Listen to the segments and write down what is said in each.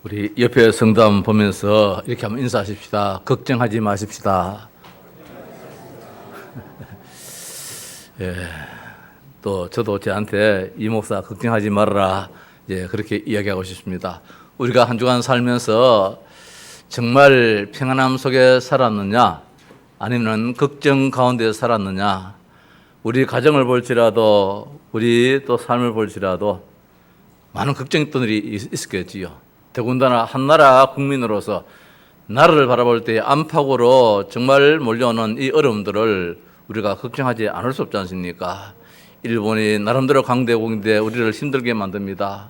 우리 옆에 성담 보면서 이렇게 한번 인사하십시다. 걱정하지 마십시다. 예, 또 저도 저한테 이 목사 걱정하지 말아라. 예, 그렇게 이야기하고 싶습니다. 우리가 한 주간 살면서 정말 평안함 속에 살았느냐, 아니면 걱정 가운데 살았느냐, 우리 가정을 볼지라도, 우리 또 삶을 볼지라도 많은 걱정들이 있었겠지요. 더군다나 한 나라 국민으로서 나라를 바라볼 때 안팎으로 정말 몰려오는 이 어려움들을 우리가 걱정하지 않을 수 없지 않습니까? 일본이 나름대로 강대국인데 우리를 힘들게 만듭니다.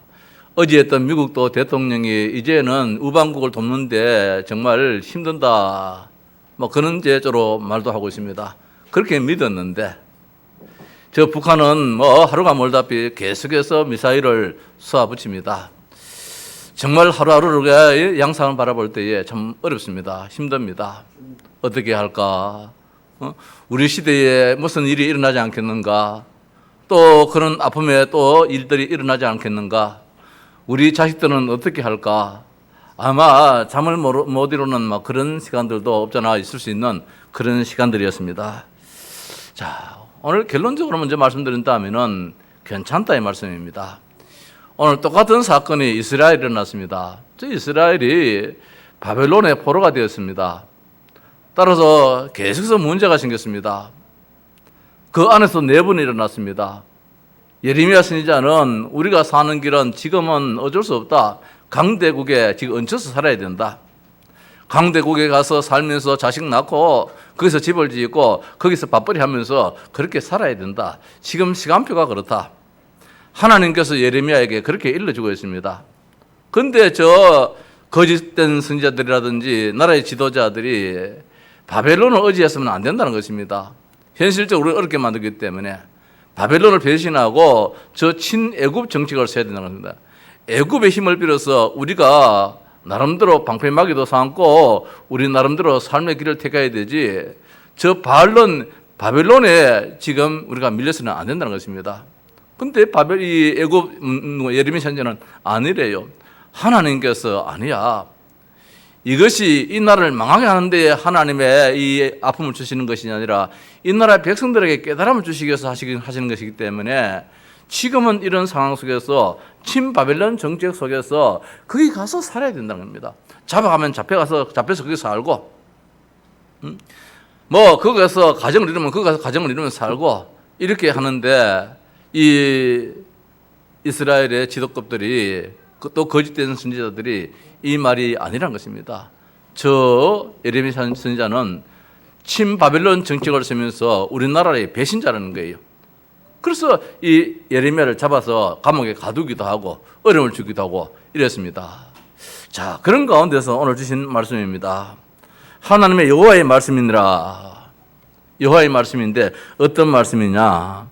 어제 했던 미국도 대통령이 이제는 우방국을 돕는데 정말 힘든다, 뭐 그런 제조로 말도 하고 있습니다. 그렇게 믿었는데 저 북한은 뭐 하루가 멀다피 계속해서 미사일을 쏘아붙입니다. 정말 하루하루를 양상을 바라볼 때에 참 어렵습니다. 힘듭니다. 어떻게 할까? 우리 시대에 무슨 일이 일어나지 않겠는가? 또 그런 아픔에 또 일들이 일어나지 않겠는가? 우리 자식들은 어떻게 할까? 아마 잠을 못 이루는 막 그런 시간들도 없잖아 있을 수 있는 그런 시간들이었습니다. 자, 오늘 결론적으로 먼저 말씀드린다면은 괜찮다 이 말씀입니다. 오늘 똑같은 사건이 이스라엘에 일어났습니다. 저 이스라엘이 바벨론의 포로가 되었습니다. 따라서 계속해서 문제가 생겼습니다. 그 안에서 내분이 일어났습니다. 예레미야 선지자는 우리가 사는 길은 지금은 어쩔 수 없다. 강대국에 지금 얹혀서 살아야 된다. 강대국에 가서 살면서 자식 낳고 거기서 집을 짓고 거기서 밥벌이 하면서 그렇게 살아야 된다. 지금 시간표가 그렇다. 하나님께서 예레미야에게 그렇게 일러주고 있습니다. 그런데 저 거짓된 선지자들이라든지 나라의 지도자들이 바벨론을 의지했으면 안 된다는 것입니다. 현실적으로 어렵게 만들기 때문에 바벨론을 배신하고 저 친애굽 정책을 써야 된다는 겁니다. 애굽의 힘을 빌어서 우리가 나름대로 방패막이도 삼고 우리 나름대로 삶의 길을 택해야 되지, 저 바벨론에 지금 우리가 밀려서는 안 된다는 것입니다. 근데 이 애굽 예레미야 선지자는 아니래요. 하나님께서 아니야. 이것이 이 나라를 망하게 하는데 하나님의 이 아픔을 주시는 것이 아니라 이 나라의 백성들에게 깨달음을 주시기 위해서 하시는 것이기 때문에 지금은 이런 상황 속에서 친바벨론 정책 속에서 거기 가서 살아야 된다는 겁니다. 잡아가면 잡혀서 거기 살고, 뭐 거기서 가정을 이루면 거기 가서 가정을 이루면 살고 이렇게 하는데, 이 이스라엘의 지도급들이 또 거짓된 선지자들이 이 말이 아니란 것입니다. 저 예레미야 선지자는 친바벨론 정책을 쓰면서 우리나라의 배신자라는 거예요. 그래서 이 예레미야를 잡아서 감옥에 가두기도 하고 어려움을 주기도 하고 이랬습니다. 자, 그런 가운데서 오늘 주신 말씀입니다. 하나님의 여호와의 말씀이니라. 여호와의 말씀인데 어떤 말씀이냐?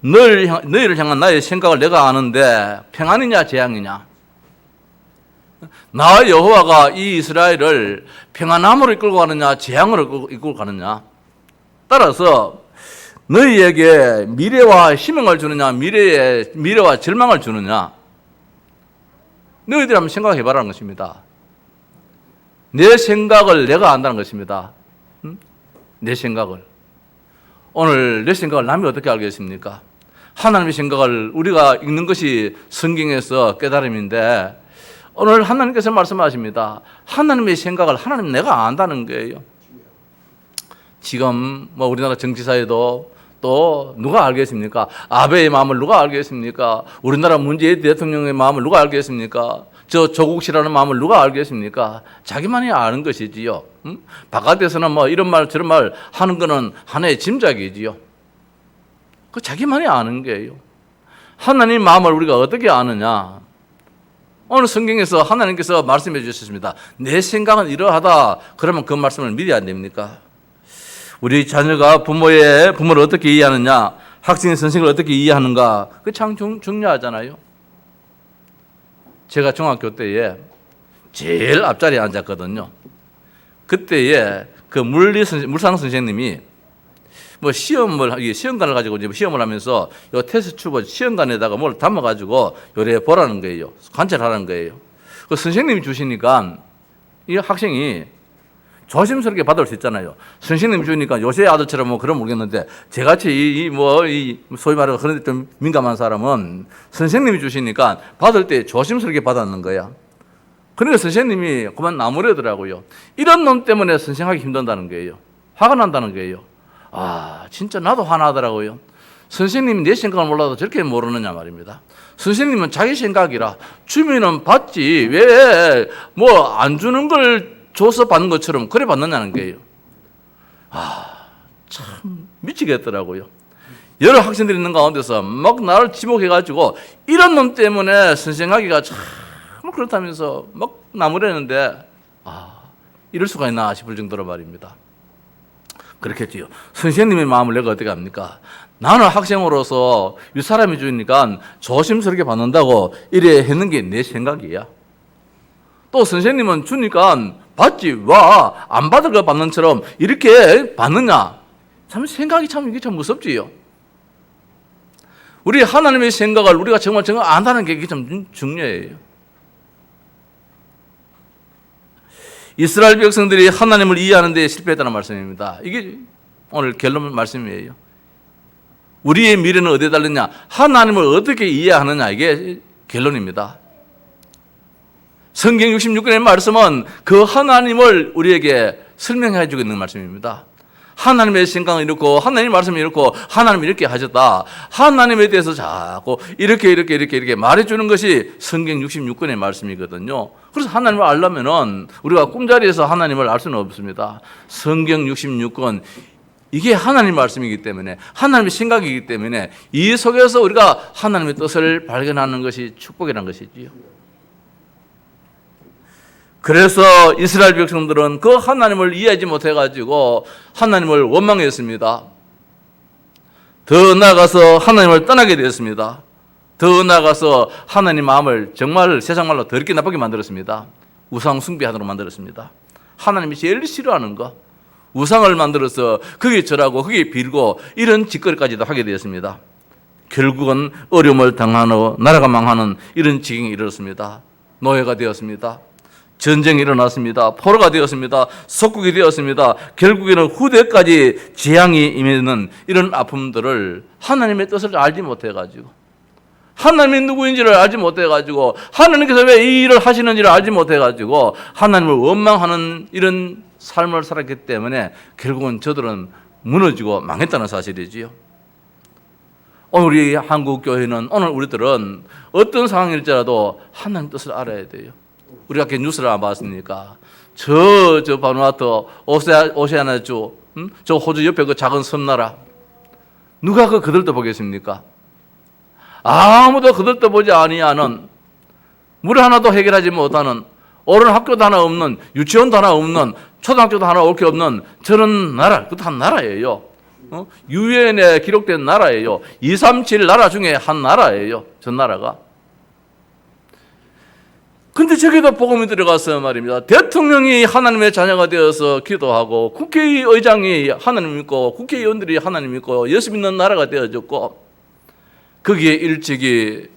너희를 향한 나의 생각을 내가 아는데 평안이냐 재앙이냐? 나 여호와가 이 이스라엘을 평안함으로 이끌고 가느냐 재앙으로 이끌고 가느냐? 따라서 너희에게 미래와 희망을 주느냐 미래와 절망을 주느냐? 너희들이 한번 생각해 봐라는 것입니다. 내 생각을 내가 안다는 것입니다. 내 생각을. 오늘 내 생각을 남이 어떻게 알겠습니까? 하나님의 생각을 우리가 읽는 것이 성경에서 깨달음인데, 오늘 하나님께서 말씀하십니다. 하나님의 생각을 하나님 내가 안다는 거예요. 지금 뭐 우리나라 정치사에도 또 누가 알겠습니까? 아베의 마음을 누가 알겠습니까? 우리나라 문재인 대통령의 마음을 누가 알겠습니까? 저 조국 씨라는 마음을 누가 알겠습니까? 자기만이 아는 것이지요. 바깥에서는 뭐 이런 말 저런 말 하는 거는 하나의 짐작이지요. 그 자기만이 아는 거예요. 하나님 마음을 우리가 어떻게 아느냐? 오늘 성경에서 하나님께서 말씀해 주셨습니다. 내 생각은 이러하다. 그러면 그 말씀을 믿어야 안 됩니까? 우리 자녀가 부모를 어떻게 이해하느냐, 학생의 선생을 어떻게 이해하는가, 그 참 중요하잖아요. 제가 중학교 때에 제일 앞자리에 앉았거든요. 그때에 그 물상 선생님이 뭐 시험관을 가지고 이제 시험을 하면서 요 테스트 튜브 시험관에다가 뭘 담아가지고 요래 보라는 거예요. 관찰하라는 거예요. 그 선생님이 주시니까 이 학생이 조심스럽게 받을 수 있잖아요. 선생님이 주니까 요새 아들처럼 뭐 그런 모르겠는데 저같이 이 소위 말해서 그런 데 좀 민감한 사람은 선생님이 주시니까 받을 때 조심스럽게 받았는 거야. 그러니까 선생님이 그만 나무래더라고요. 이런 놈 때문에 선생하기 힘든다는 거예요. 화가 난다는 거예요. 아, 진짜 나도 화나더라고요. 선생님이 내 생각을 몰라도 저렇게 모르느냐 말입니다. 선생님은 자기 생각이라 주면은 받지 왜 뭐 안 주는 걸 줘서 받는 것처럼 그래 받느냐는 거예요. 아, 참 미치겠더라고요. 여러 학생들이 있는 가운데서 막 나를 지목해가지고 이런 놈 때문에 선생하기가 참 그렇다면서 막 나무래는데 이럴 수가 있나 싶을 정도로 말입니다. 그렇겠지요. 선생님의 마음을 내가 어떻게 합니까? 나는 학생으로서 이 사람이 주니까 조심스럽게 받는다고 이래 했는 게 내 생각이야. 또 선생님은 주니까 받지 와 안 받을 거 받는 처럼 이렇게 받느냐? 참 생각이 참 이게 참 무섭지요. 우리 하나님의 생각을 우리가 정말 안다는 게 이게 참 중요해요. 이스라엘 백성들이 하나님을 이해하는 데 실패했다는 말씀입니다. 이게 오늘 결론 말씀이에요. 우리의 미래는 어디에 달렸냐? 하나님을 어떻게 이해하느냐 이게 결론입니다. 성경 66권의 말씀은 그 하나님을 우리에게 설명해 주고 있는 말씀입니다. 하나님의 생각은 이렇고 하나님의 말씀이 이렇고 하나님이 이렇게 하셨다. 하나님에 대해서 자꾸 이렇게 말해주는 것이 성경 66권의 말씀이거든요. 그래서 하나님을 알려면은 우리가 꿈자리에서 하나님을 알 수는 없습니다. 성경 66권 이게 하나님의 말씀이기 때문에 하나님의 생각이기 때문에 이 속에서 우리가 하나님의 뜻을 발견하는 것이 축복이라는 것이지요. 그래서 이스라엘 백성들은 그 하나님을 이해하지 못해가지고 하나님을 원망했습니다. 더 나아가서 하나님을 떠나게 되었습니다. 더 나아가서 하나님 마음을 정말 세상 말로 더럽게 나쁘게 만들었습니다. 우상 숭배하도록 만들었습니다. 하나님이 제일 싫어하는 거 우상을 만들어서 그게 절하고 그게 빌고 이런 짓거리까지도 하게 되었습니다. 결국은 어려움을 당하는 나라가 망하는 이런 지경에 이르렀습니다. 노예가 되었습니다. 전쟁이 일어났습니다. 포로가 되었습니다. 속국이 되었습니다. 결국에는 후대까지 재앙이 임하는 이런 아픔들을 하나님의 뜻을 알지 못해가지고 하나님이 누구인지를 알지 못해가지고 하나님께서 왜 이 일을 하시는지를 알지 못해가지고 하나님을 원망하는 이런 삶을 살았기 때문에 결국은 저들은 무너지고 망했다는 사실이지요. 오늘 우리 한국교회는 오늘 우리들은 어떤 상황일지라도 하나님 뜻을 알아야 돼요. 우리가 이렇게 뉴스를 안 봤습니까? 저 바누아투 오세아나주, 저 호주 옆에 그 작은 섬나라 누가 그들도 보겠습니까? 아무도 그들도 보지 아니하는 물 하나도 해결하지 못하는 옳은 학교도 하나 없는 유치원도 하나 없는 초등학교도 하나 올 게 없는 저런 나라 그것도 한 나라예요. 유엔에 기록된 나라예요. 237 나라 중에 한 나라예요. 전 나라가. 근데 저기도 복음이 들어가서 말입니다. 대통령이 하나님의 자녀가 되어서 기도하고 국회의장이 하나님 믿고 국회의원들이 하나님 믿고 예수 믿는 나라가 되어졌고 거기에 일찍이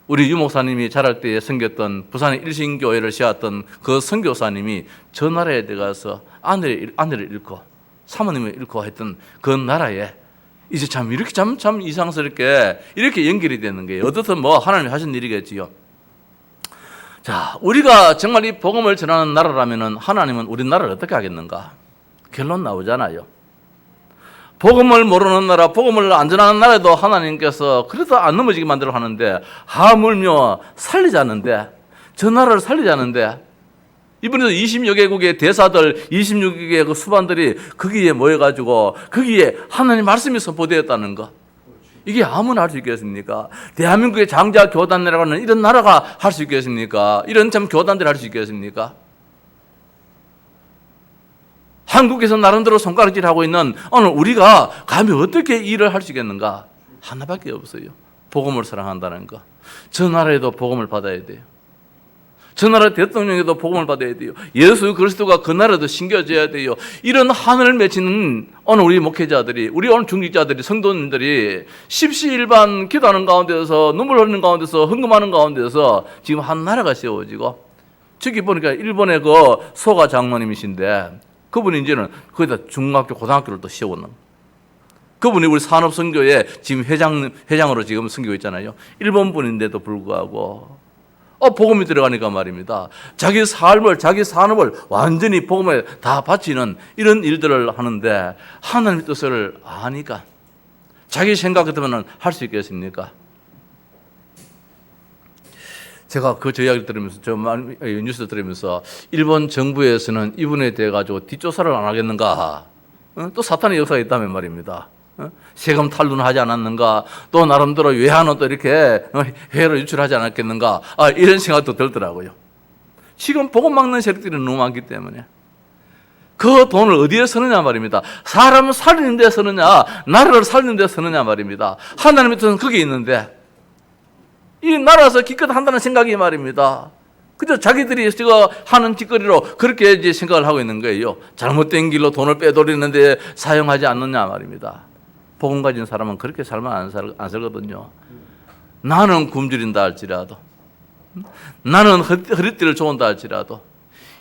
우리 유 목사님이 자랄 때에 섬겼던 부산의 일신교회를 세웠던 그 선교사님이 저 나라에 들어가서 아내를 잃고 사모님을 잃고 했던 그 나라에 이제 참 이렇게 참 이상스럽게 이렇게 연결이 되는 거예요. 어떻든 뭐 하나님이 하신 일이겠지요. 자, 우리가 정말 이 복음을 전하는 나라라면은 하나님은 우리 나라를 어떻게 하겠는가? 결론 나오잖아요. 복음을 모르는 나라, 복음을 안 전하는 나라에도 하나님께서 그래도 안 넘어지게 만들어 하는데 하물며 살리자는데 저 나라를 살리자는데 이번에도 20여 개국의 대사들 26개의 그 수반들이 거기에 모여가지고 거기에 하나님 말씀이 선포되었다는 거 이게 아무나 할 수 있겠습니까? 대한민국의 장자 교단이라고 하는 이런 나라가 할 수 있겠습니까? 이런 참 교단들이 할 수 있겠습니까? 한국에서 나름대로 손가락질하고 있는 오늘 우리가 감히 어떻게 일을 할 수 있겠는가? 하나밖에 없어요. 복음을 사랑한다는 거. 저 나라에도 복음을 받아야 돼요. 저 나라 대통령에도 복음을 받아야 돼요. 예수 그리스도가 그 나라에도 심겨져야 돼요. 이런 하늘을 맺히는 오늘 우리 목회자들이, 우리 오늘 중직자들이, 성도님들이 십시일반 기도하는 가운데서 눈물 흘리는 가운데서 헌금하는 가운데서 지금 한 나라가 세워지고 저기 보니까 일본의 그 소가 장로님이신데 그분이 이제는 거기다 중학교, 고등학교를 또 씌워놓은 그분이 우리 산업선교회 지금 회장으로 지금 선교고 있잖아요. 일본 분인데도 불구하고 복음이 들어가니까 말입니다. 자기 삶을, 자기 산업을 완전히 복음에 다 바치는 이런 일들을 하는데 하나님의 뜻을 아니까 자기 생각 같으면 할 수 있겠습니까? 제가 저 이야기를 들으면서, 뉴스 들으면서 일본 정부에서는 이분에 대해 가지고 뒷조사를 안 하겠는가? 또 사탄의 역사가 있다면 말입니다. 세금 탈루는 하지 않았는가? 또 나름대로 외환은 또 이렇게 해외로 유출하지 않았겠는가? 이런 생각도 들더라고요. 지금 복음 막는 세력들이 너무 많기 때문에 그 돈을 어디에 쓰느냐 말입니다. 사람을 살리는 데 쓰느냐, 나라를 살리는 데 쓰느냐 말입니다. 하나님의 뜻은 거기 있는데 이 나라에서 기껏 한다는 생각이 말입니다. 그저 자기들이 지금 하는 짓거리로 그렇게 이제 생각을 하고 있는 거예요. 잘못된 길로 돈을 빼돌리는데 사용하지 않느냐 말입니다. 복음 가진 사람은 그렇게 살면 안 살거든요. 나는 굶주린다 할지라도, 나는 허리띠를 조은다 할지라도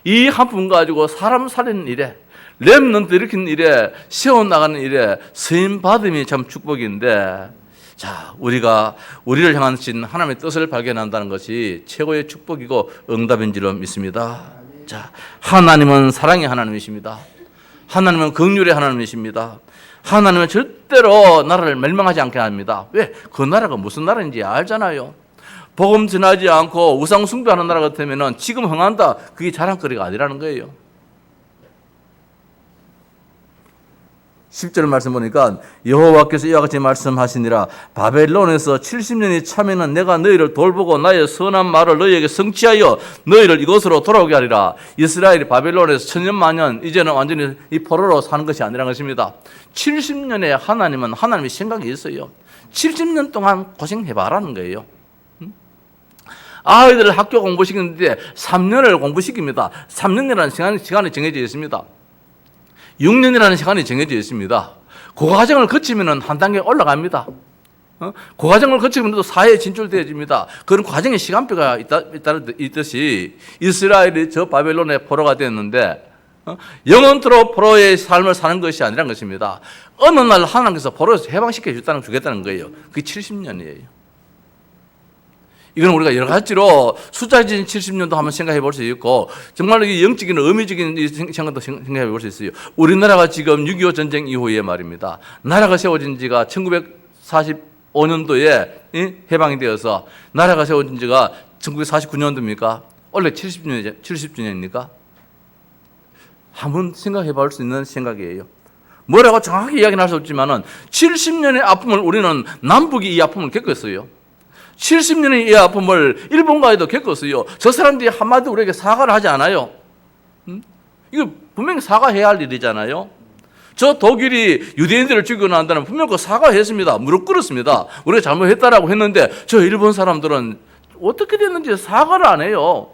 이 한 푼 가지고 사람 살리는 일에, 렘넌트 일으키는 일에, 세워나가는 일에 쓰임 받음이 참 축복인데, 자, 우리를 향한 하나님의 뜻을 발견한다는 것이 최고의 축복이고 응답인 줄로 믿습니다. 자, 하나님은 사랑의 하나님이십니다. 하나님은 긍휼의 하나님이십니다. 하나님은 절대로 나라를 멸망하지 않게 합니다. 왜? 그 나라가 무슨 나라인지 알잖아요. 복음 전하지 않고 우상 숭배하는 나라 같으면 지금 흥한다, 그게 자랑거리가 아니라는 거예요. 10절 말씀 보니까 여호와께서 이와 같이 말씀하시니라. 바벨론에서 70년이 차면은 내가 너희를 돌보고 나의 선한 말을 너희에게 성취하여 너희를 이곳으로 돌아오게 하리라. 이스라엘이 바벨론에서 천년만년 이제는 완전히 이 포로로 사는 것이 아니라는 것입니다. 70년에 하나님은 하나님의 생각이 있어요. 70년 동안 고생해봐라는 거예요. 아이들을 학교 공부시키는데 3년을 공부시킵니다. 3년이라는 시간이 정해져 있습니다. 6년이라는 시간이 정해져 있습니다. 그 과정을 거치면 한 단계 올라갑니다. 그 과정을 거치면 또 사회에 진출되어집니다. 그런 과정에 시간표가 있듯이 이스라엘이 저 바벨론의 포로가 되었는데 영원토록 포로의 삶을 사는 것이 아니란 것입니다. 어느 날 하나님께서 포로에서 해방시켜 주겠다는 거예요. 그게 70년이에요. 이건 우리가 여러 가지로 숫자진 70년도 한번 생각해 볼 수 있고, 정말 영적인 의미적인 생각도 생각해 볼 수 있어요. 우리나라가 지금 6.25 전쟁 이후에 말입니다. 나라가 세워진 지가 1945년도에 해방이 되어서 나라가 세워진 지가 1949년도입니까? 원래 70주년입니까? 한번 생각해 볼 수 있는 생각이에요. 뭐라고 정확히 이야기는 할 수 없지만은 70년의 아픔을 우리는 남북이 이 아픔을 겪었어요. 70년의 이 아픔을 일본과도 겪었어요. 저 사람들이 한마디 우리에게 사과를 하지 않아요. 이거 분명히 사과해야 할 일이잖아요. 저 독일이 유대인들을 죽이고 난 다음에 분명히 그 사과했습니다. 무릎 꿇었습니다. 우리가 잘못했다라고 했는데 저 일본 사람들은 어떻게 됐는지 사과를 안 해요.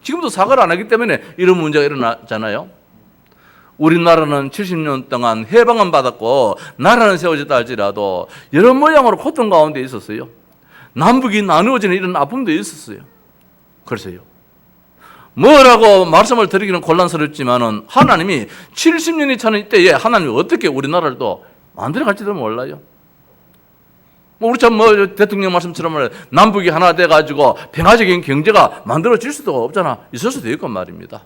지금도 사과를 안 하기 때문에 이런 문제가 일어나잖아요. 우리나라는 70년 동안 해방은 받았고 나라는 세워졌다 할지라도 여러 모양으로 고통 가운데 있었어요. 남북이 나누어지는 이런 아픔도 있었어요. 글쎄요. 뭐라고 말씀을 드리기는 곤란스럽지만은 하나님이 70년이 차는 이때에 하나님이 어떻게 우리나라를 또 만들어갈지도 몰라요. 우리 참 대통령 말씀처럼 남북이 하나 돼가지고 평화적인 경제가 만들어질 수도 없잖아. 있을 수도 있고 말입니다.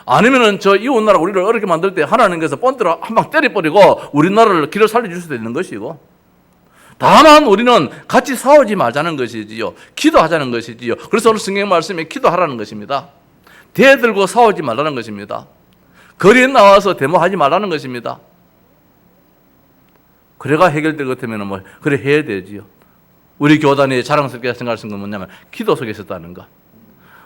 아니면은 저 이웃나라 우리를 어렵게 만들 때 하나님께서 본드로 한 방 때려버리고 우리나라를 길을 살려줄 수도 있는 것이고, 다만 우리는 같이 싸우지 말자는 것이지요. 기도하자는 것이지요. 그래서 오늘 성경 말씀에 기도하라는 것입니다. 대들고 싸우지 말라는 것입니다. 거리에 나와서 데모하지 말라는 것입니다. 그래가 해결될 것 같으면 그래 해야 되지요. 우리 교단이 자랑스럽게 생각할 수 있는 건 뭐냐면 기도 속에 있었다는 것.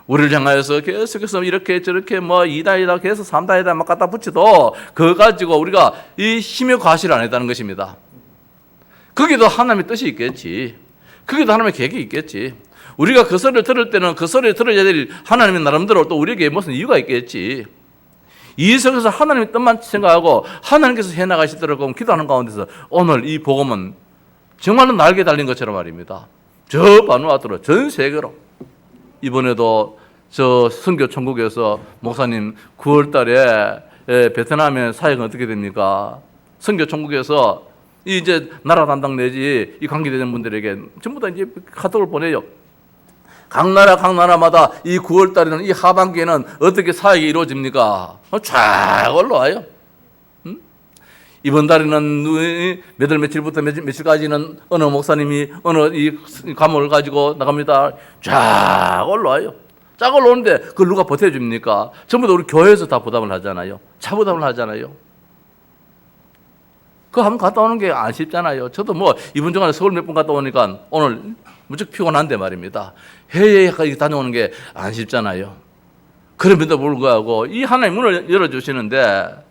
우리를 향하여서 계속해서 이렇게 저렇게 2다이다 해서 3다이다 막 갖다 붙여도 그거 가지고 우리가 이 힘의 과시를 안 했다는 것입니다. 거기도 하나님의 뜻이 있겠지. 거기도 하나님의 계획이 있겠지. 우리가 그 소리를 들을 때는 그 소리를 들어야 될 하나님의 나름대로 또 우리에게 무슨 이유가 있겠지. 이 속에서 하나님의 뜻만 생각하고 하나님께서 해나가시도록 기도하는 가운데서 오늘 이 복음은 정말로 날개 달린 것처럼 말입니다. 저 바누아투로 전 세계로 이번에도 저 선교 천국에서 목사님 9월 달에 베트남의 사역은 어떻게 됩니까? 선교 천국에서 이제 나라 담당 내지 이 관계되는 분들에게 전부 다 이제 카톡을 보내요. 각 나라마다 이 9월 달에는 이 하반기에는 어떻게 사역이 이루어집니까? 쫙 올라와요. 이번 달에는 몇 월 며칠부터 며칠까지는 어느 목사님이 어느 이 과목을 가지고 나갑니다. 쫙 올라와요. 쫙 올라오는데 그걸 누가 보태줍니까? 전부 다 우리 교회에서 다 부담을 하잖아요. 차부담을 하잖아요. 그거 한번 갔다 오는 게 안 쉽잖아요. 저도 뭐 이번 주간에 서울 몇 번 갔다 오니까 오늘 무척 피곤한데 말입니다. 해외에 다녀오는 게 안 쉽잖아요. 그럼에도 불구하고 이 하나님 문을 열어주시는데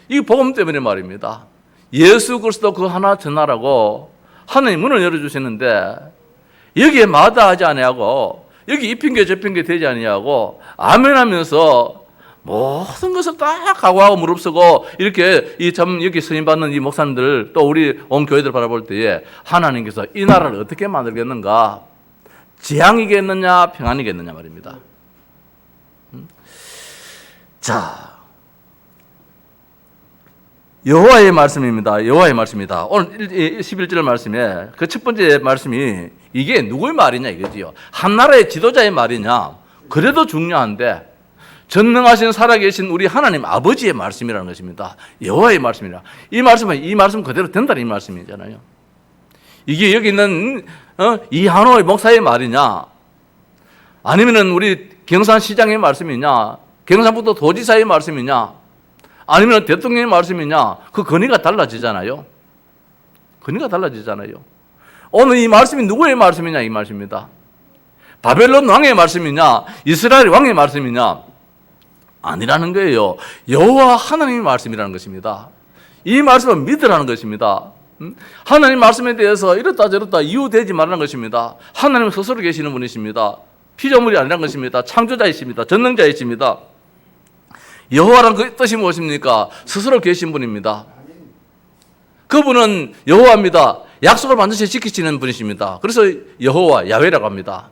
이 복음 때문에 말입니다. 예수 그리스도 그 하나 전하라고 하나님 문을 열어주시는데 여기에 마다하지 아니하고 여기 이 핑계 저 핑계 되지 아니하고 아멘하면서 모든 것을 다 각오하고 무릅쓰고 이렇게 여기 스님 받는 이 목사님들 또 우리 온 교회들 바라볼 때에 하나님께서 이 나라를 어떻게 만들겠는가? 재앙이겠느냐 평안이겠느냐 말입니다. 자, 여호와의 말씀입니다. 여호와의 말씀입니다. 오늘 11절 말씀에 그 첫 번째 말씀이 이게 누구의 말이냐 이거지요. 한 나라의 지도자의 말이냐? 그래도 중요한데 전능하신 살아계신 우리 하나님 아버지의 말씀이라는 것입니다. 여호와의 말씀이라. 이 말씀 그대로 된다는 이 말씀이잖아요. 이게 여기 있는 이한호 목사의 말이냐? 아니면은 우리 경산시장의 말씀이냐? 경산북도 도지사의 말씀이냐? 아니면 대통령의 말씀이냐? 그 권위가 달라지잖아요. 권위가 달라지잖아요. 오늘 이 말씀이 누구의 말씀이냐 이 말씀입니다. 바벨론 왕의 말씀이냐? 이스라엘 왕의 말씀이냐? 아니라는 거예요. 여호와 하나님의 말씀이라는 것입니다. 이 말씀을 믿으라는 것입니다. 하나님 말씀에 대해서 이렇다 저렇다 이유되지 말라는 것입니다. 하나님 스스로 계시는 분이십니다. 피조물이 아니라는 것입니다. 창조자이십니다. 전능자이십니다. 여호와란 그 뜻이 무엇입니까? 스스로 계신 분입니다. 그분은 여호와입니다. 약속을 반드시 지키시는 분이십니다. 그래서 여호와, 야훼라고 합니다.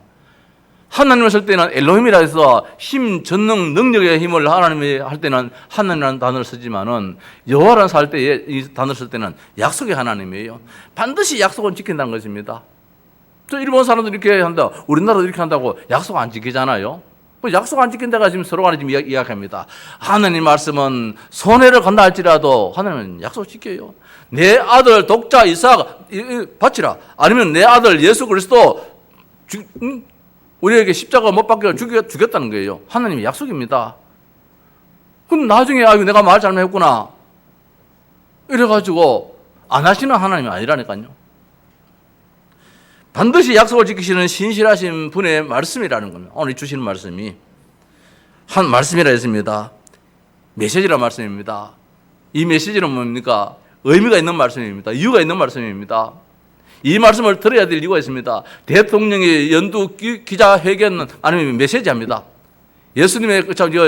하나님을 쓸 때는 엘로힘이라 해서 힘, 전능, 능력의 힘을 하나님이 할 때는 하나님이라는 단어를 쓰지만은 여호와라는 살 때에 이 단어를 쓸 때는 약속의 하나님이에요. 반드시 약속은 지킨다는 것입니다. 저 일본 사람들 이렇게 한다, 우리나라도 이렇게 한다고 약속 안 지키잖아요. 약속 안 지킨다가 지금 서로 간에 지금 이야기합니다. 하나님 말씀은 손해를 간다 할지라도 하나님은 약속 지켜요. 내 아들 독자 이삭 바치라. 아니면 내 아들 예수 그리스도 우리에게 십자가 못 박혀 죽였다는 거예요. 하나님의 약속입니다. 그럼 나중에 내가 말 잘못했구나 이래가지고 안 하시는 하나님이 아니라니까요. 반드시 약속을 지키시는 신실하신 분의 말씀이라는 겁니다. 오늘 주시는 말씀이 한 말씀이라 했습니다. 메시지라 말씀입니다. 이 메시지는 뭡니까? 의미가 있는 말씀입니다. 이유가 있는 말씀입니다. 이 말씀을 들어야 될 이유가 있습니다. 대통령의 연두 기자회견 아니면 메시지입니다. 예수님의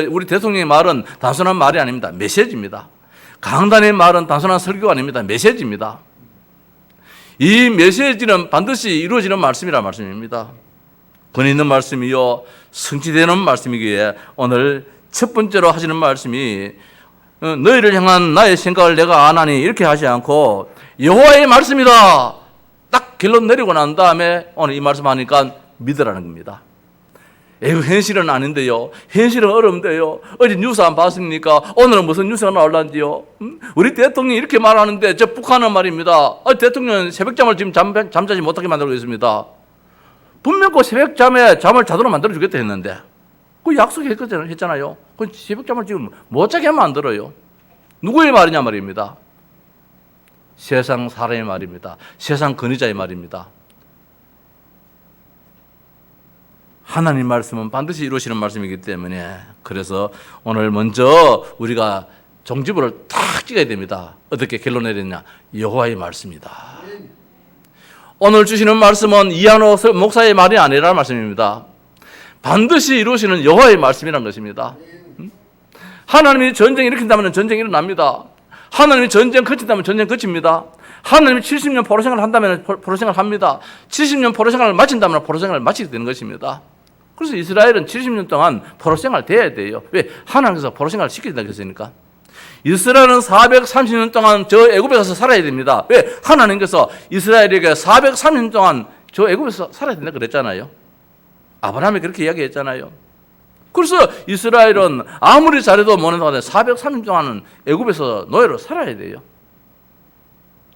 우리 대통령의 말은 단순한 말이 아닙니다. 메시지입니다. 강단의 말은 단순한 설교가 아닙니다. 메시지입니다. 이 메시지는 반드시 이루어지는 말씀이라 말씀입니다. 권위 있는 말씀이요 성취되는 말씀이기에 오늘 첫 번째로 하시는 말씀이 너희를 향한 나의 생각을 내가 아나니 이렇게 하지 않고 여호와의 말씀이다. 딱 결론 내리고 난 다음에 오늘 이 말씀 하니까 믿으라는 겁니다. 현실은 아닌데요. 현실은 어려운데요. 어제 뉴스 안 봤습니까? 오늘은 무슨 뉴스가 나올란지요? 우리 대통령이 이렇게 말하는데 저 북한은 말입니다. 대통령은 새벽잠을 지금 잠자지 못하게 만들고 있습니다. 분명 그 새벽잠에 잠을 자도록 만들어주겠다 했는데 그 약속했잖아요. 그 새벽잠을 지금 못 자게 만들어요. 누구의 말이냐 말입니다. 세상 사람의 말입니다. 세상 권위자의 말입니다. 하나님 말씀은 반드시 이루시는 말씀이기 때문에 그래서 오늘 먼저 우리가 종지부를 탁 찍어야 됩니다. 어떻게 결론 내렸냐? 여호와의 말씀이다. 오늘 주시는 말씀은 이한호 목사의 말이 아니라는 말씀입니다. 반드시 이루시는 여호와의 말씀이라는 것입니다. 하나님이 전쟁 일으킨다면 전쟁이 일어납니다. 하나님이 전쟁 그친다면 전쟁 그칩니다. 하나님이 70년 포로생활을 한다면 포로생활을 합니다. 70년 포로생활을 마친다면 포로생활을 마치게 되는 것입니다. 그래서 이스라엘은 70년 동안 포로 생활 돼야 돼요. 왜? 하나님께서 포로 생활 시키신다고 했으니까. 이스라엘은 430년 동안 저 애굽에 가서 살아야 됩니다. 왜? 하나님께서 이스라엘에게 430년 동안 저 애굽에서 살아야 된다 그랬잖아요. 아브라함이 그렇게 이야기했잖아요. 그래서 이스라엘은 아무리 잘해도 못하는 동안 430년 동안은 애굽에서 노예로 살아야 돼요.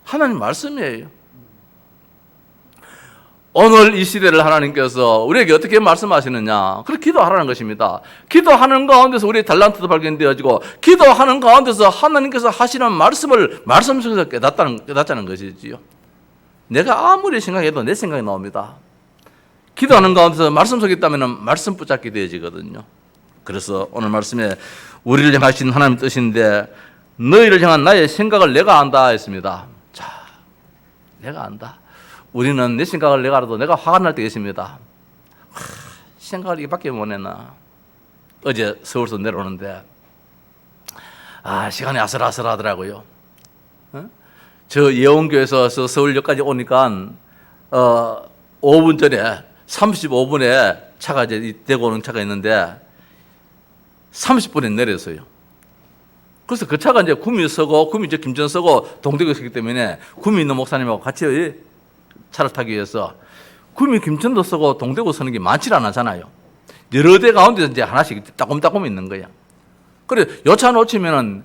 하나님 말씀이에요. 오늘 이 시대를 하나님께서 우리에게 어떻게 말씀하시느냐? 그렇게 기도하라는 것입니다. 기도하는 가운데서 우리의 달란트도 발견되어지고, 기도하는 가운데서 하나님께서 하시는 말씀을 말씀 속에서 깨닫자는 것이지요. 내가 아무리 생각해도 내 생각이 나옵니다. 기도하는 가운데서 말씀 속에 있다면 말씀 붙잡게 되어지거든요. 그래서 오늘 말씀에 우리를 향하신 하나님 뜻인데, 너희를 향한 나의 생각을 내가 안다 했습니다. 자, 내가 안다. 우리는 내 생각을 내가 알아도 내가 화가 날 때가 있습니다. 생각을 이밖에 못 했나. 어제 서울서 내려오는데 시간이 아슬아슬하더라고요. 저 예원교에서 서울역까지 오니까 5분 전에 35분에 차가 이제 대구 오는 차가 있는데 30분에 내렸어요. 그래서 그 차가 이제 구미 서고, 구미 김전 서고 동대구에 서기 때문에 구미 있는 목사님하고 같이 차를 타기 위해서 구미 김천도 서고 동대구 서는 게 많지 않잖아요. 여러 대 가운데 이제 하나씩 따꼼따꼼 있는 거야. 그래, 요 차 놓치면은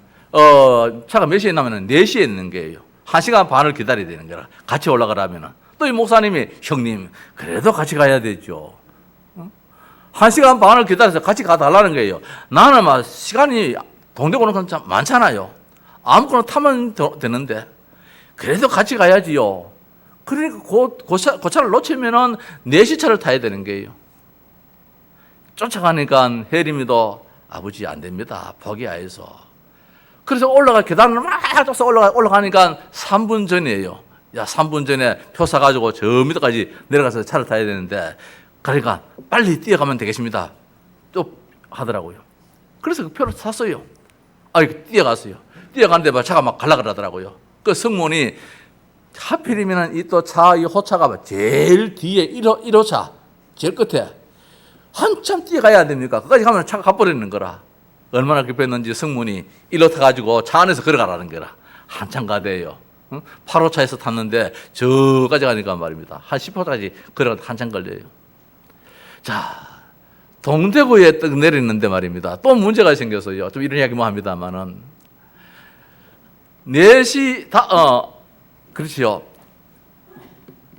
차가 몇 시에 나면은 4시에 있는 거예요. 1시간 반을 기다려야 되는 거라. 같이 올라가라면은. 또 이 목사님이, 형님, 그래도 같이 가야 되죠. 1시간 반을 기다려서 같이 가달라는 거예요. 나는 막 시간이 동대구는 참 많잖아요. 아무거나 타면 되는데 그래도 같이 가야지요. 그러니까 그 차를 놓치면은 4시 차를 타야 되는 거예요. 쫓아가니까 혜림이도 아버지 안 됩니다. 포기하여서. 그래서 계단을 막 쫓아 올라가니까 3분 전이에요. 야, 3분 전에 표 사가지고 저 밑에까지 내려가서 차를 타야 되는데, 그러니까 빨리 뛰어가면 되겠습니다. 또 하더라고요. 그래서 그 표를 샀어요. 뛰어갔어요. 뛰어가는데 막 차가 막 갈라 그러더라고요. 그 성문이 하필이면 이 호차가 제일 뒤에 1호차, 제일 끝에 한참 뛰어가야 안 됩니까? 그까지 가면 차가 가버리는 거라. 얼마나 급했는지 성문이 1호 타가지고 차 안에서 걸어가라는 거라. 한참 가대요. 8호차에서 탔는데 저까지 가니까 말입니다. 한 10호까지 걸어가도 한참 걸려요. 자, 동대구에 딱 내리는데 말입니다. 또 문제가 생겼어요. 좀 이런 이야기만 합니다만은 4시 그렇지요.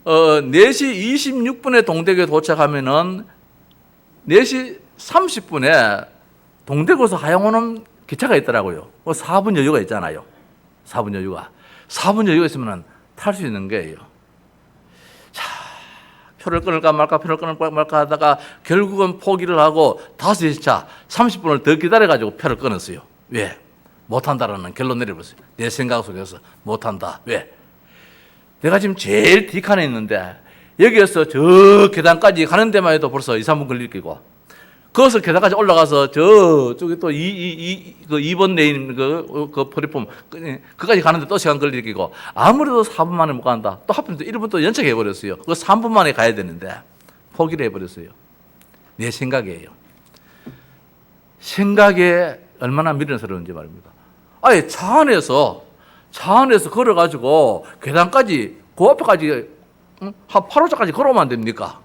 4시 26분에 동대구에 도착하면은 4시 30분에 동대구에서 하양 오는 기차가 있더라고요. 4분 여유가 있잖아요. 4분 여유가. 4분 여유가 있으면 탈 수 있는 거예요. 자, 표를 끊을까 말까 하다가 결국은 포기를 하고 5시 차 30분을 더 기다려가지고 표를 끊었어요. 왜? 못한다라는 결론 내려버렸어요. 내 생각 속에서 못한다. 왜? 내가 지금 제일 뒷칸에 있는데 여기에서 저 계단까지 가는 데만 해도 벌써 2, 3분 걸릴 거고, 거기서 계단까지 올라가서 저쪽에 또 2번 레인 그 플랫폼 그까지 가는데 또 시간 걸릴 거고, 아무래도 4분 만에 못 간다. 또 하필 또 1분 또 연착해 버렸어요. 그 3분 만에 가야 되는데 포기를 해버렸어요. 내 생각이에요. 생각에 얼마나 미련스러운지 말입니다. 아예 차 안에서 걸어가지고 계단까지 그 앞에까지 한 8호차까지 걸어오면 안 됩니까?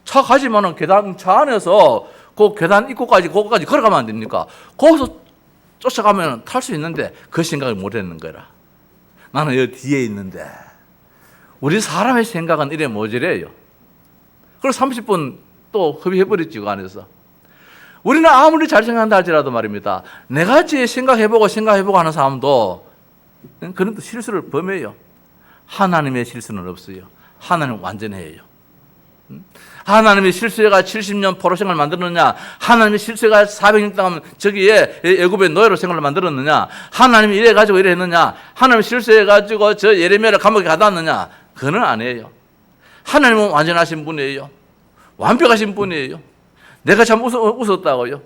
차 가지면은 차 안에서 그 계단 입구까지 거기까지 걸어가면 안 됩니까? 거기서 쫓아가면 탈 수 있는데 그 생각을 못 했는 거라. 나는 여기 뒤에 있는데. 우리 사람의 생각은 이래 모자래요. 그래서 30분 또 허비해버렸지, 그 안에서. 우리는 아무리 잘 생각한다 할지라도 말입니다. 내같이 생각해보고 하는 사람도 그런 실수를 범해요. 하나님의 실수는 없어요. 하나님은 완전해요. 하나님이 실수해가 70년 포로 생활을 만들었느냐? 하나님이 실수해가 400년 동안 저기에 애굽의 노예로 생활을 만들었느냐? 하나님이 이래가지고 이래 했느냐? 하나님이 실수해가지고 저 예레미야를 감옥에 가다 놨느냐? 그건 아니에요. 하나님은 완전하신 분이에요. 완벽하신 분이에요. 내가 참 웃었다고요.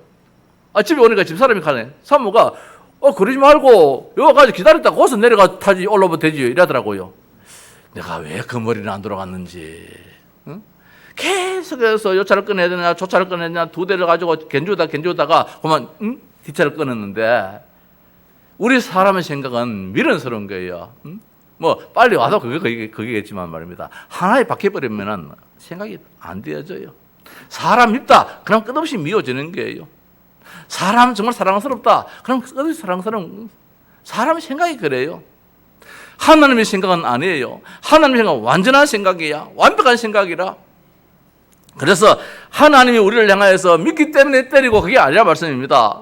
집에 오니까 집사람이 가네. 사모가 그러지 말고 여기 가서 기다렸다 거기서 내려가 타지 올라오면 되지 이러더라고요. 내가 왜 그 머리는 안 돌아갔는지. 계속해서 요 차를 꺼내야 되냐, 저 차를 꺼내야 되냐, 두 대를 가지고 견주다가 그만 뒷차를 끊었는데 우리 사람의 생각은 미련스러운 거예요. 뭐 빨리 와도 그게겠지만 말입니다. 하나에 박혀버리면 생각이 안 되어져요. 사람 밉다, 그럼 끝없이 미워지는 거예요. 사람 정말 사랑스럽다, 그럼 끝없이 사랑스러운. 사람의 생각이 그래요. 하나님의 생각은 아니에요. 하나님의 생각은 완전한 생각이야. 완벽한 생각이라. 그래서 하나님이 우리를 향하여서 믿기 때문에 때리고 그게 아니라 말씀입니다.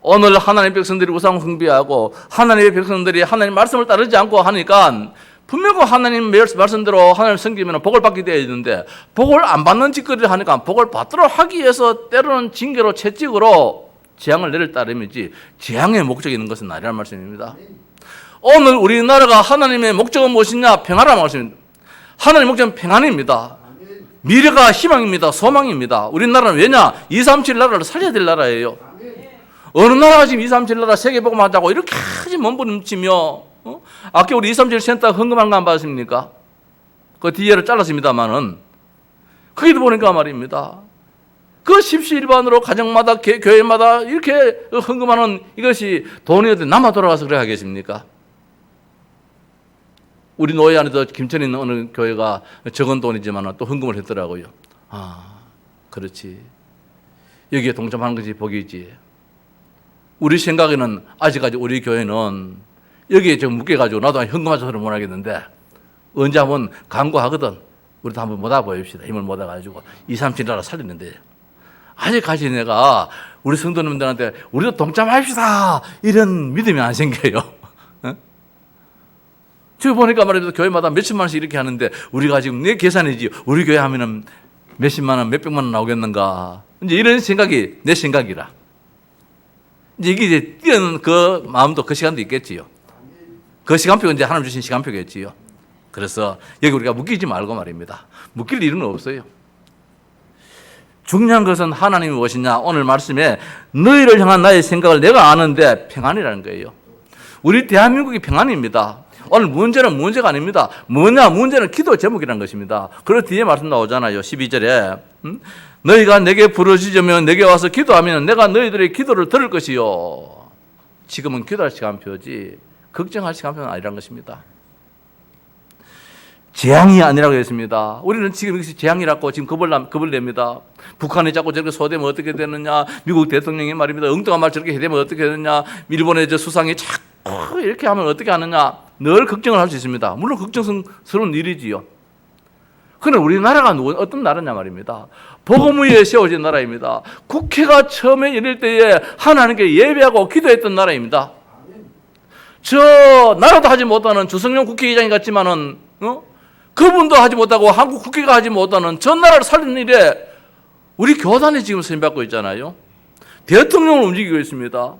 오늘 하나님의 백성들이 우상 숭배하고 하나님의 백성들이 하나님 말씀을 따르지 않고 하니까 분명히 하나님 말씀대로 하나님 섬기면 복을 받게 되어 있는데 복을 안 받는 짓거리를 하니까 복을 받도록 하기 위해서 때로는 징계로 채찍으로 재앙을 내릴 따름이지 재앙의 목적이 있는 것은 아니라는 말씀입니다. 오늘 우리나라가 하나님의 목적은 무엇이냐? 평화라는 말씀입니다. 하나님의 목적은 평안입니다. 미래가 희망입니다. 소망입니다. 우리나라는 왜냐? 237 나라를 살려야 될 나라예요. 어느 나라가 지금 237 나라 세계복음 하자고 이렇게 몸부림치며 아까 우리 237 센터 헌금한 거 안 봤습니까? 그 뒤에를 잘랐습니다만은 거기도 보니까 말입니다. 그 십시일반으로 가정마다 교회마다 이렇게 헌금하는 이것이 돈이 어디 남아 돌아가서 그래 하겠습니까? 우리 노예 안에도 김천에 있는 어느 교회가 적은 돈이지만 또 헌금을 했더라고요. 아, 그렇지. 여기에 동참하는 것이 복이지. 우리 생각에는 아직까지 우리 교회는 여기에 좀 묶여가지고 나도 현금화줘서는 못하겠는데 언제 한번 강구하거든. 우리도 한번 모아 보입시다. 힘을 모아가지고 237 나라 살리는데 아직까지 내가 우리 성도님들한테 우리도 동참합시다 이런 믿음이 안 생겨요. 지금 보니까 말이죠. 교회마다 몇십만 원씩 이렇게 하는데 우리가 지금 내 계산이지 우리 교회 하면은 몇십만 원, 몇백만 원 나오겠는가. 이제 이런 생각이 내 생각이라. 이제 이게 뛰는 그 마음도 그 시간도 있겠지요. 그 시간표가 이제 하나님 주신 시간표겠지요. 그래서 여기 우리가 묶이지 말고 말입니다. 묶일 일은 없어요. 중요한 것은 하나님이 무엇이냐? 오늘 말씀에 너희를 향한 나의 생각을 내가 아는데 평안이라는 거예요. 우리 대한민국이 평안입니다. 오늘 문제는 문제가 아닙니다. 뭐냐? 문제는 기도 제목이라는 것입니다. 그리고 뒤에 말씀 나오잖아요. 12절에 너희가 내게 부르짖으면 내게 와서 기도하면 내가 너희들의 기도를 들을 것이요. 지금은 기도할 시간표지 걱정할 시간표는 아니라는 것입니다. 재앙이 아니라고 했습니다. 우리는 지금 여기서 재앙이라고 지금 겁을 냅니다. 북한이 자꾸 저렇게 소되면 어떻게 되느냐, 미국 대통령이 말입니다. 엉뚱한 말 저렇게 해대면 어떻게 되느냐, 일본의 저 수상이 자꾸 이렇게 하면 어떻게 하느냐, 늘 걱정을 할 수 있습니다. 물론 걱정스러운 일이지요. 그런데 우리나라가 어떤 나라냐 말입니다. 복음 위에 세워진 나라입니다. 국회가 처음에 열릴 때에 하나님께 예배하고 기도했던 나라입니다. 저 나라도 하지 못하는 주성용 국회의장이 같지만은 그분도 하지 못하고 한국 국회가 하지 못하는 전 나라를 살리는 일에 우리 교단이 지금 선임받고 있잖아요. 대통령을 움직이고 있습니다.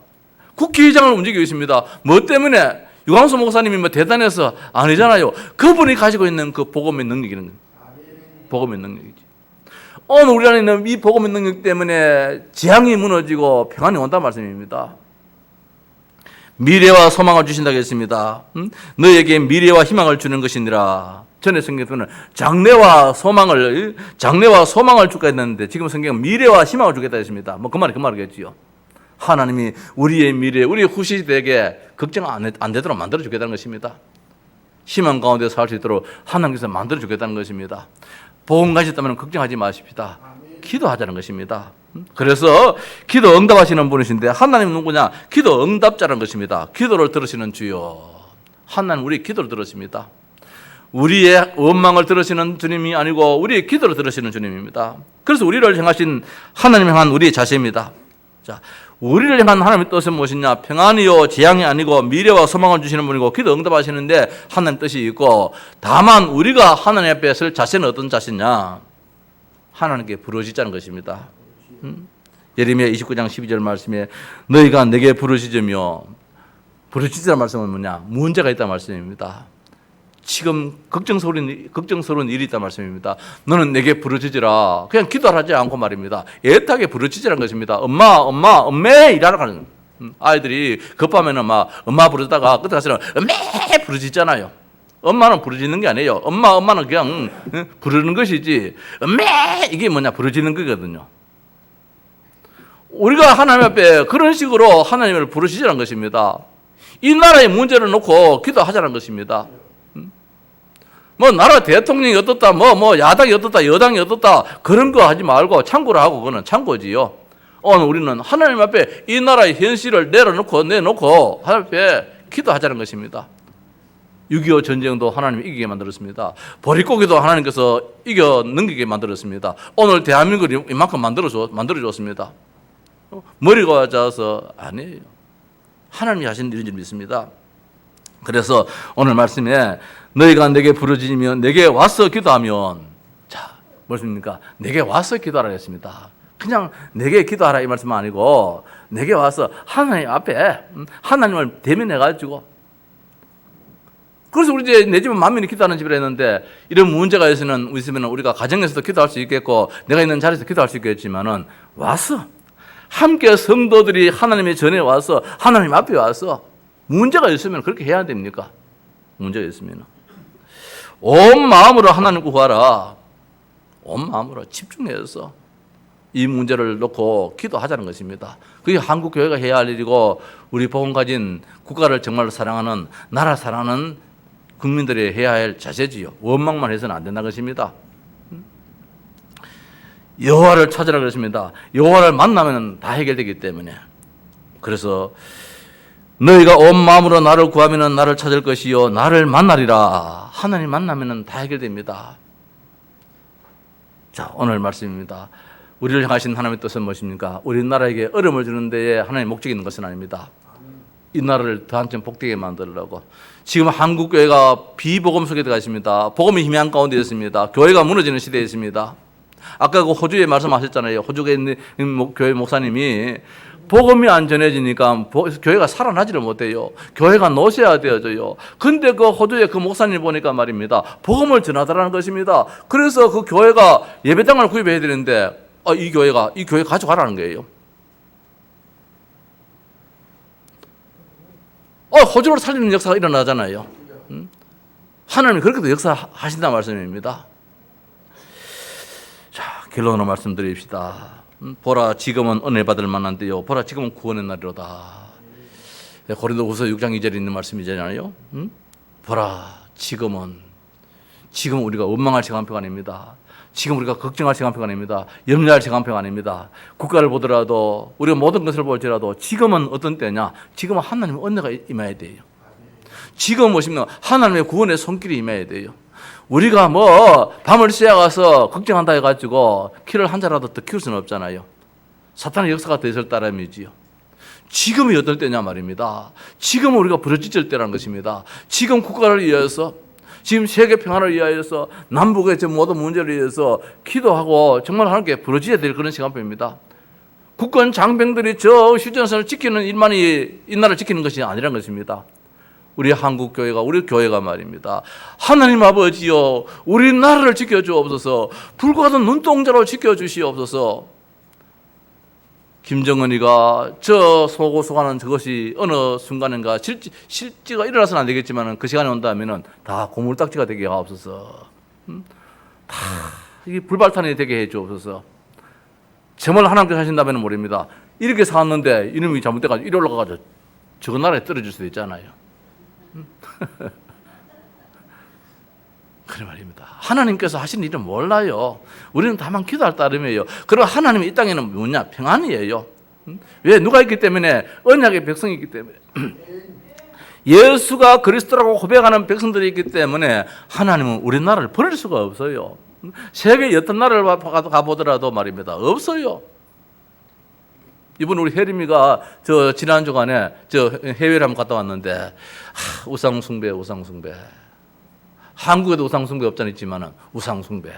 국회의장을 움직이고 있습니다. 뭐 때문에? 유광수 목사님이 뭐 대단해서 아니잖아요. 그분이 가지고 있는 그 복음의 능력이라는 거예요. 복음의 능력이지. 오늘 우리 안에 있는 이 복음의 능력 때문에 재앙이 무너지고 평안이 온다는 말씀입니다. 미래와 소망을 주신다고 했습니다. 너에게 미래와 희망을 주는 것이니라. 전에 성경에는 장래와 소망을 주겠다 했는데 지금 성경은 미래와 희망을 주겠다 했습니다. 뭐 그 말이 그 말이겠지요. 하나님이 우리의 미래, 우리의 후시대에게 걱정 안 되도록 만들어 주겠다는 것입니다. 희망 가운데 살 수 있도록 하나님께서 만들어 주겠다는 것입니다. 복음 가졌다면 걱정하지 마십시다. 기도하자는 것입니다. 그래서 기도 응답하시는 분이신데 하나님은 누구냐? 기도 응답자라는 것입니다. 기도를 들으시는 주요. 하나님 우리 기도를 들으십니다. 우리의 원망을 들으시는 주님이 아니고 우리의 기도를 들으시는 주님입니다. 그래서 우리를 향하신 하나님 향한 우리의 자세입니다. 자, 우리를 향한 하나님의 뜻은 무엇이냐? 평안이요 재앙이 아니고 미래와 소망을 주시는 분이고 기도 응답하시는데 하나님 뜻이 있고 다만 우리가 하나님 앞에 설 자세는 어떤 자세냐? 하나님께 부르짖자는 것입니다. 예레미야 29장 12절 말씀에 너희가 내게 부르짖으며 부르짖으라는 말씀은 뭐냐? 문제가 있다는 말씀입니다. 지금 걱정스러운 일이 있다는 말씀입니다. 너는 내게 부르짖으라. 그냥 기도하지 않고 말입니다. 애타게 부르짖으라는 것입니다. 엄매 이라고 하는 아이들이 급하면은 막 엄마 부르다가 끝에 가서는 엄매 부르짖잖아요. 엄마는 부르짖는 게 아니에요. 엄마는 그냥 부르는 것이지. 엄매 이게 뭐냐 부르짖는 거거든요. 우리가 하나님 앞에 그런 식으로 하나님을 부르짖으라는 것입니다. 이 나라의 문제를 놓고 기도하자는 것입니다. 뭐 나라 대통령이 어떻다, 뭐 야당이 어떻다, 여당이 어떻다 그런 거 하지 말고 참고로 하고 그거는 참고지요. 오늘 우리는 하나님 앞에 이 나라의 현실을 내놓고 하나님 앞에 기도하자는 것입니다. 6.25 전쟁도 하나님이 이기게 만들었습니다. 보릿고기도 하나님께서 이겨 넘기게 만들었습니다. 오늘 대한민국을 이만큼 만들어줬습니다. 머리가 작아서 아니에요. 하나님이 하신 일인 줄 믿습니다. 그래서 오늘 말씀에 너희가 내게 부르짖으면 내게 와서 기도하면 자 무엇입니까? 내게 와서 기도하라 했습니다. 그냥 내게 기도하라 이 말씀은 아니고 내게 와서 하나님 앞에 하나님을 대면해가지고 그래서 우리 이제 내 집은 만민이 기도하는 집이라 했는데 이런 문제가 있으면 우리가 가정에서도 기도할 수 있겠고 내가 있는 자리에서 기도할 수 있겠지만은 와서 함께 성도들이 하나님의 전에 와서 하나님 앞에 와서 문제가 있으면 그렇게 해야 됩니까? 문제가 있으면 온 마음으로 하나님 구하라. 온 마음으로 집중해서 이 문제를 놓고 기도하자는 것입니다. 그게 한국 교회가 해야 할 일이고 우리 복음 가진 국가를 정말로 사랑하는 나라 사랑하는 국민들이 해야 할 자세지요. 원망만 해서는 안 된다는 것입니다. 여호와를 찾으라 그랬습니다. 여호와를 만나면 다 해결되기 때문에 그래서 너희가 온 마음으로 나를 구하면 나를 찾을 것이요 나를 만나리라. 하나님 만나면 다 해결됩니다. 자 오늘 말씀입니다. 우리를 향하신 하나님의 뜻은 무엇입니까? 우리나라에게 어려움을 주는 데에 하나님의 목적이 있는 것은 아닙니다. 이 나라를 더 한층 복되게 만들려고 지금 한국교회가 비복음 속에 들어가 있습니다. 복음의 희미한 가운데 있습니다. 교회가 무너지는 시대에 있습니다. 아까 그 호주에 말씀하셨잖아요. 호주에 있는 교회 목사님이 복음이 안 전해지니까 교회가 살아나지를 못해요. 교회가 노쇠화 되어져요. 근데 그 호주의 그 목사님 보니까 말입니다. 복음을 전하더라는 것입니다. 그래서 그 교회가 예배당을 구입해야 되는데 이 교회 가져가라는 거예요. 호주를 살리는 역사가 일어나잖아요. 하나님이 그렇게도 역사하신다는 말씀입니다. 자, 결론으로 말씀드립시다. 보라 지금은 은혜 받을 만한 때요. 보라 지금은 구원의 날이로다. 고린도후서 6장 2절에 있는 말씀이잖아요. 보라 지금 우리가 원망할 시간표가 아닙니다. 지금 우리가 걱정할 시간표가 아닙니다. 염려할 시간표가 아닙니다. 국가를 보더라도 우리가 모든 것을 볼지라도 지금은 어떤 때냐? 지금은 하나님의 은혜가 임해야 돼요. 지금 무엇입니까? 하나님의 구원의 손길이 임해야 돼요. 우리가 밤을 새야가서 걱정한다 해가지고 키를 한 자라도 더 키울 수는 없잖아요. 사탄의 역사가 더 있을 따름이지요. 지금이 어떨 때냐 말입니다. 지금 우리가 부르짖을 때라는 것입니다. 지금 국가를 위해서 지금 세계 평화를 위하여서 남북의 모든 문제를 위해서 기도하고 정말 하나님께 부르짖어야 될 그런 시간표입니다. 국군 장병들이 저 휴전선을 지키는 일만이 이 나라를 지키는 것이 아니라는 것입니다. 우리 한국 교회가 우리 교회가 말입니다. 하나님 아버지여 우리 나라를 지켜주옵소서. 불과한 눈동자로 지켜주시옵소서. 김정은이가 저 소고소가는 저것이 어느 순간인가 실지가 일어나서는 안 되겠지만 그 시간이 온다면 다 고물딱지가 되게 하옵소서. 다 이게 불발탄이 되게 해 주옵소서. 정말 하나님께서 하신다면 모릅니다. 이렇게 살았는데 이놈이 잘못돼가지고 이리 올라가가지고 저 나라에 떨어질 수도 있잖아요. 그런 말입니다. 하나님께서 하신 일은 몰라요. 우리는 다만 기도할 따름이에요. 그리고 하나님이 이 땅에는 뭐냐? 평안이에요. 왜? 누가 있기 때문에? 언약의 백성이 있기 때문에. 예수가 그리스도라고 고백하는 백성들이 있기 때문에 하나님은 우리나라를 버릴 수가 없어요. 세계 어떤 나라를 가보더라도 말입니다. 없어요. 이번 우리 혜림이가 저 지난 주간에 저 해외를 한번 갔다 왔는데 우상숭배. 한국에도 우상숭배 없잖아요. 있지만은 우상숭배.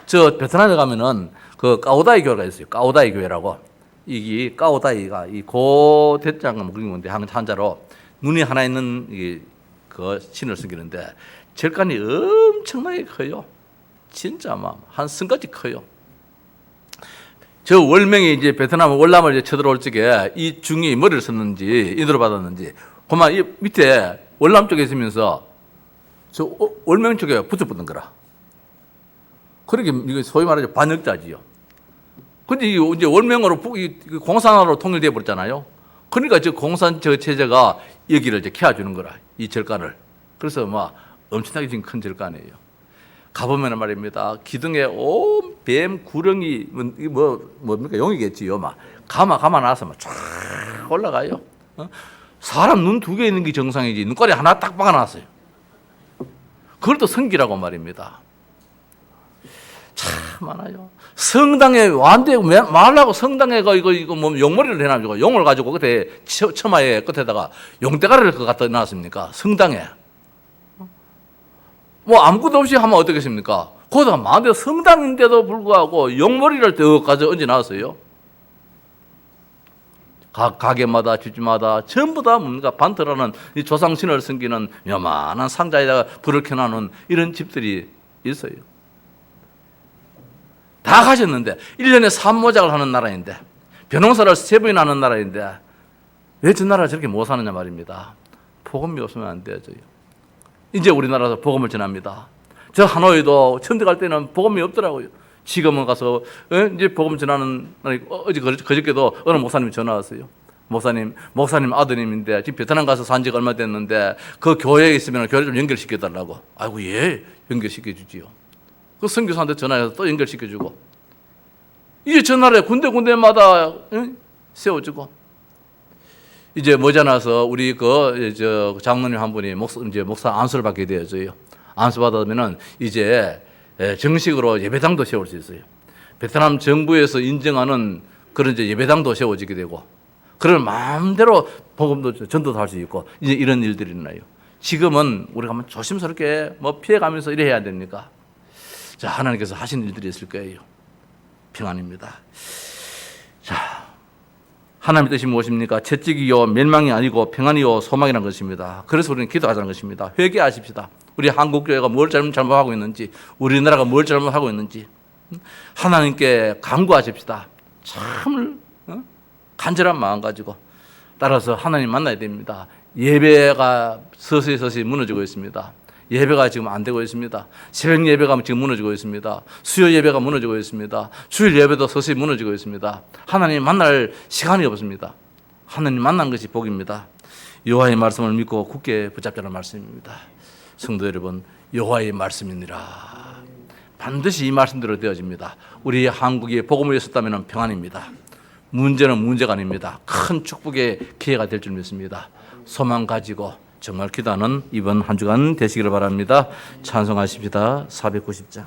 저 베트남에 가면은 그 까오다이 교회가 있어요. 까오다이 교회라고. 이 까오다이가 이 고대장은 그런 건데 한자로 눈이 하나 있는 그 신을 숨기는데 절간이 엄청나게 커요. 진짜 막 한 성까지 커요. 저 월명이 이제 베트남 월남을 이제 쳐들어올 적에 이 중이 머리를 썼는지 인도를 받았는지 그만 이 밑에 월남 쪽에 있으면서 저 월명 쪽에 붙어붙는 거라. 그러게 이거 소위 말하죠 반역자지요. 근데 이제 월명으로 공산화로 통일돼 버렸잖아요. 그러니까 저 공산 저 체제가 여기를 이제 키워주는 거라 이 절간을. 그래서 막 엄청나게 지금 큰 절간이에요. 가보면 말입니다. 기둥에 온 뱀 구렁이 뭡니까 용이겠지요. 막 가마 나서 막 쫙 올라가요. 사람 눈 2개 있는 게 정상이지 눈깔이 하나 딱 박아놨어요. 그걸 또 성기라고 말입니다. 참 많아요. 성당에 완대 말라고 성당에 이거 뭐 용머리를 해놔가지고 용을 가지고 그때 처마에 끝에다가 용대가리를 갖다 놨습니까? 성당에. 뭐 아무것도 없이 하면 어떻겠습니까? 거기다가 만대 성당인데도 불구하고 용머리를 떼어가지고 얹어놨어요. 가게마다 집집마다 전부 다 뭡니까 반터라는 이 조상신을 섬기는 요만한 상자에다가 불을 켜놓는 이런 집들이 있어요. 다 가셨는데 1년에 산모작을 하는 나라인데 벼농사를 3번이나 하는 나라인데 왜 저 나라를 저렇게 못 사느냐 말입니다. 복음이 없으면 안 되죠. 이제 우리나라에서 복음을 전합니다. 저 하노이도 천대 갈 때는 복음이 없더라고요. 지금은 가서 이제 복음 전하는 그저께도 어느 목사님이 전화 왔어요. 목사님 아드님인데 지금 베트남 가서 산 지가 얼마 됐는데 그 교회에 있으면 교회 좀 연결시켜 달라고. 아이고 예 연결시켜 주지요. 그 선교사한테 전화해서 또 연결시켜주고 이제 전화를 군데마다 세워주고 이제 머지않아서 우리 저 장로님 한 분이 목사 안수를 받게 되어져요. 안수 받으면은 이제 정식으로 예배당도 세울 수 있어요. 베트남 정부에서 인정하는 그런 이제 예배당도 세워지게 되고 그런 마음대로 복음도 전도도 할 수 있고 이제 이런 일들이 일어나요. 지금은 우리가 한번 조심스럽게 뭐 피해가면서 이래 해야 됩니까? 자, 하나님께서 하신 일들이 있을 거예요. 평안입니다. 자, 하나님의 뜻이 무엇입니까? 채찍이요 멸망이 아니고 평안이요 소망이라는 것입니다. 그래서 우리는 기도하자는 것입니다. 회개하십시다. 우리 한국교회가 뭘 잘못하고 있는지, 우리나라가 뭘 잘못하고 있는지 하나님께 간구하십시다. 참 간절한 마음 가지고 따라서 하나님 만나야 됩니다. 예배가 서서히 무너지고 있습니다. 예배가 지금 안 되고 있습니다. 새벽 예배가 지금 무너지고 있습니다. 수요 예배가 무너지고 있습니다. 주일 예배도 서서히 무너지고 있습니다. 하나님 만날 시간이 없습니다. 하나님 만난 것이 복입니다. 여호와의 말씀을 믿고 굳게 붙잡자는 말씀입니다. 성도 여러분, 여호와의 말씀이니라. 반드시 이 말씀대로 되어집니다. 우리 한국이 복음을 있었다면 평안입니다. 문제는 문제가 아닙니다. 큰 축복의 기회가 될 줄 믿습니다. 소망 가지고 정말 기도하는 이번 한 주간 되시기를 바랍니다. 찬송하십시다. 490장.